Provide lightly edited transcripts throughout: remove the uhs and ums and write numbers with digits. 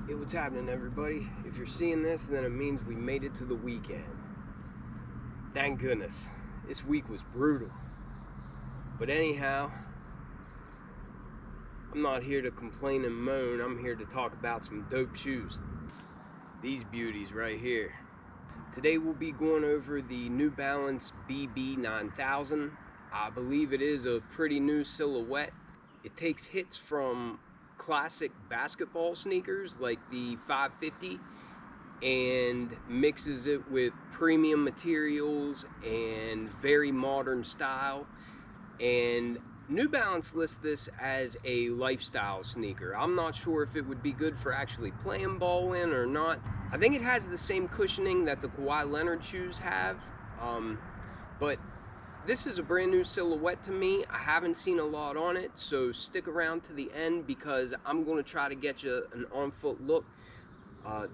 Hey, what's happening, everybody? If you're seeing this, then it means we made it to the weekend. Thank goodness. This week was brutal. But anyhow, I'm not here to complain and moan. I'm here to talk about some dope shoes. These beauties right here. Today we'll be going over the New Balance BB9000. I believe it is a pretty new silhouette. It takes hits from classic basketball sneakers like the 550 and mixes it with premium materials and very modern style. And New Balance lists this as a lifestyle sneaker. I'm not sure if it would be good for actually playing ball in or not. I think it has the same cushioning that the Kawhi Leonard shoes have, but this is a brand new silhouette to me. I haven't seen a lot on it, so stick around to the end because I'm going to try to get you an on-foot look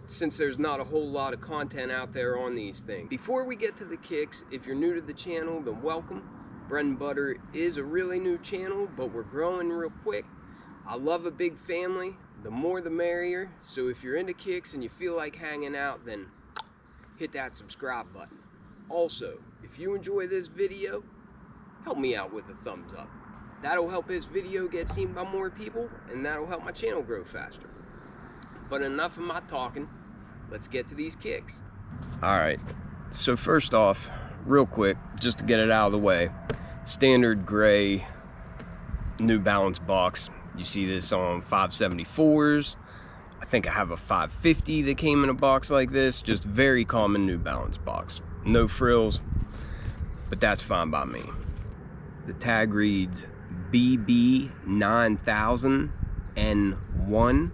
since there's not a whole lot of content out there on these things. Before we get to the kicks, if you're new to the channel, then welcome. Bread and Butter is a really new channel, but we're growing real quick. I love a big family. The more the merrier. So if you're into kicks and you feel like hanging out, then hit that subscribe button. Also, if you enjoy this video, help me out with a thumbs up. That'll help this video get seen by more people, and that'll help my channel grow faster. But enough of my talking, let's get to these kicks. Alright, so first off, real quick, just to get it out of the way, standard gray New Balance box. You see this on 574s. I think I have a 550 that came in a box like this. Just very common New Balance box. No frills, but that's fine by me. The tag reads BB9000 N1.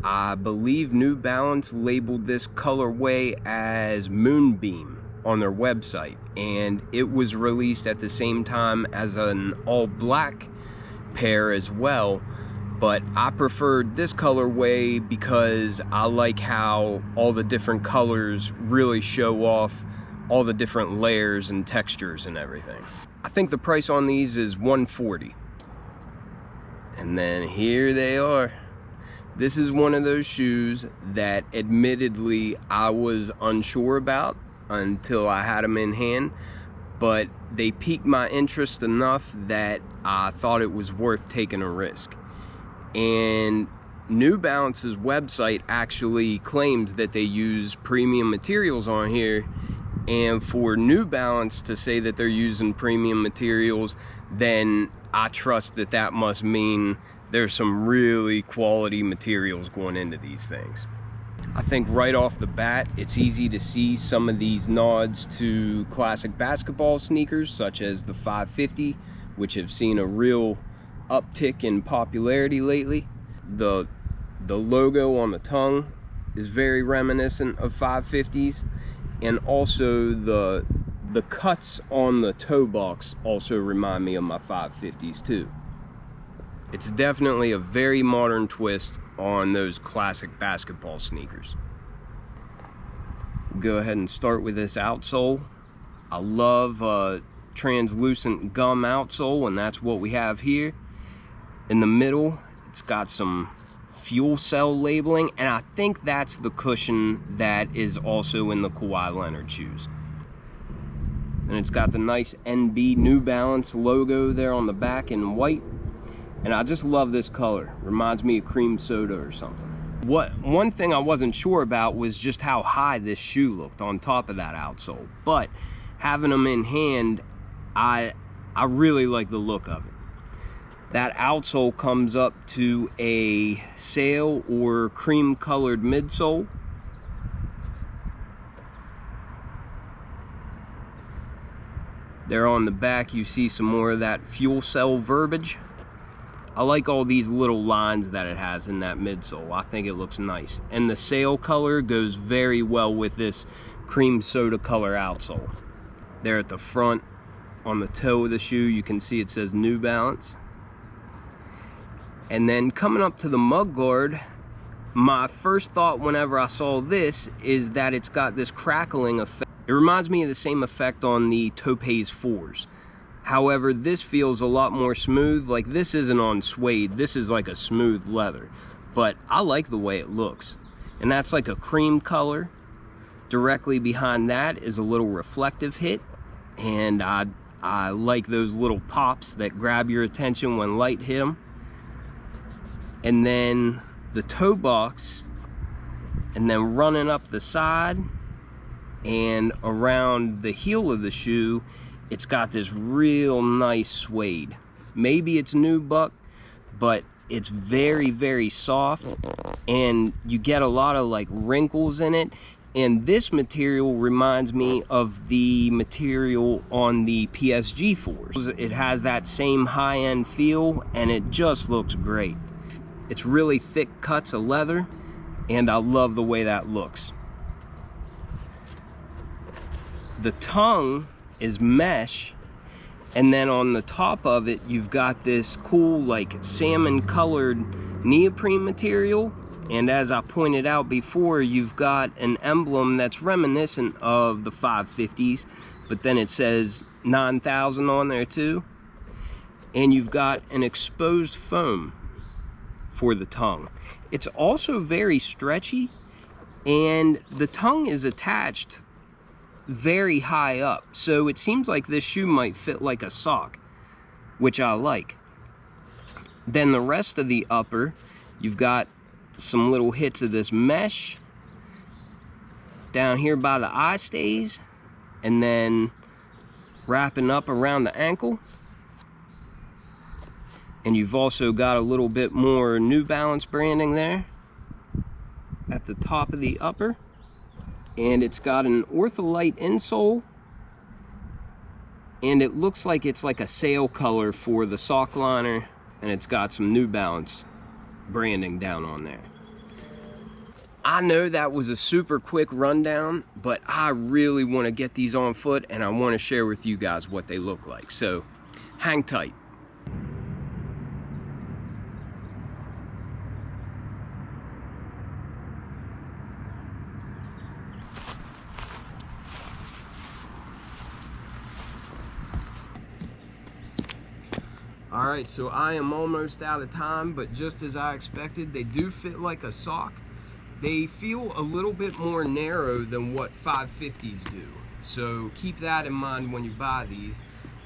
I believe New Balance labeled this colorway as Moonbeam on their website, and it was released at the same time as an all black pair as well, but I preferred this colorway because I like how all the different colors really show off all the different layers and textures and everything. I think the price on these is $140. And then here they are. This is one of those shoes that admittedly I was unsure about until I had them in hand, but they piqued my interest enough that I thought it was worth taking a risk. And New Balance's website actually claims that they use premium materials on here, and for New Balance to say that they're using premium materials, then I trust that that must mean there's some really quality materials going into these things. I think right off the bat, it's easy to see some of these nods to classic basketball sneakers, such as the 550, which have seen a real uptick in popularity lately. The logo on the tongue is very reminiscent of 550s, and also the cuts on the toe box also remind me of my 550s too. It's definitely a very modern twist on those classic basketball sneakers. Go ahead and start with this outsole. I love translucent gum outsole, and that's what we have here. In the middle, it's got some fuel cell labeling, and I think that's the cushion that is also in the Kawhi Leonard shoes. And it's got the nice NB New Balance logo there on the back in white. And I just love this color. Reminds me of cream soda or something. One thing I wasn't sure about was just how high this shoe looked on top of that outsole. But having them in hand, I really like the look of it. That outsole comes up to a sail or cream colored midsole. There on the back you see some more of that fuel cell verbiage. I like all these little lines that it has in that midsole. I think it looks nice. And the sail color goes very well with this cream soda color outsole. There at the front, on the toe of the shoe, you can see it says New Balance. And then coming up to the mug guard, my first thought whenever I saw this is that it's got this crackling effect. It reminds me of the same effect on the Topaz 4s. However, this feels a lot more smooth. Like, this isn't on suede, this is like a smooth leather. but I like the way it looks. And that's like a cream color. Directly behind that is a little reflective hit, and I like those little pops that grab your attention when light hit them. And then the toe box, and then running up the side and around the heel of the shoe, it's got this real nice suede. Maybe it's nubuck, but it's very, very soft, and you get a lot of like wrinkles in it. And this material reminds me of the material on the PSG 4s. It has that same high-end feel, and it just looks great. It's really thick cuts of leather, and I love the way that looks. The tongue is mesh, and then on the top of it you've got this cool like salmon colored neoprene material. And as I pointed out before, you've got an emblem that's reminiscent of the 550s, but then it says 9000 on there too. And you've got an exposed foam for the tongue. It's also very stretchy, and the tongue is attached very high up, so it seems like this shoe might fit like a sock, which I like. Then the rest of the upper, you've got some little hits of this mesh down here by the eye stays, and then wrapping up around the ankle. And you've also got a little bit more New Balance branding there at the top of the upper. And it's got an ortholite insole, and it looks like it's like a sail color for the sock liner, and it's got some New Balance branding down on there. I know that was a super quick rundown, but I really want to get these on foot, and I want to share with you guys what they look like, so hang tight. Alright, so I am almost out of time, but just as I expected, they do fit like a sock. They feel a little bit more narrow than what 550s do, so keep that in mind when you buy these.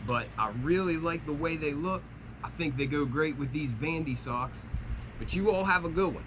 But I really like the way they look. I think they go great with these Vandy socks. But you all have a good one.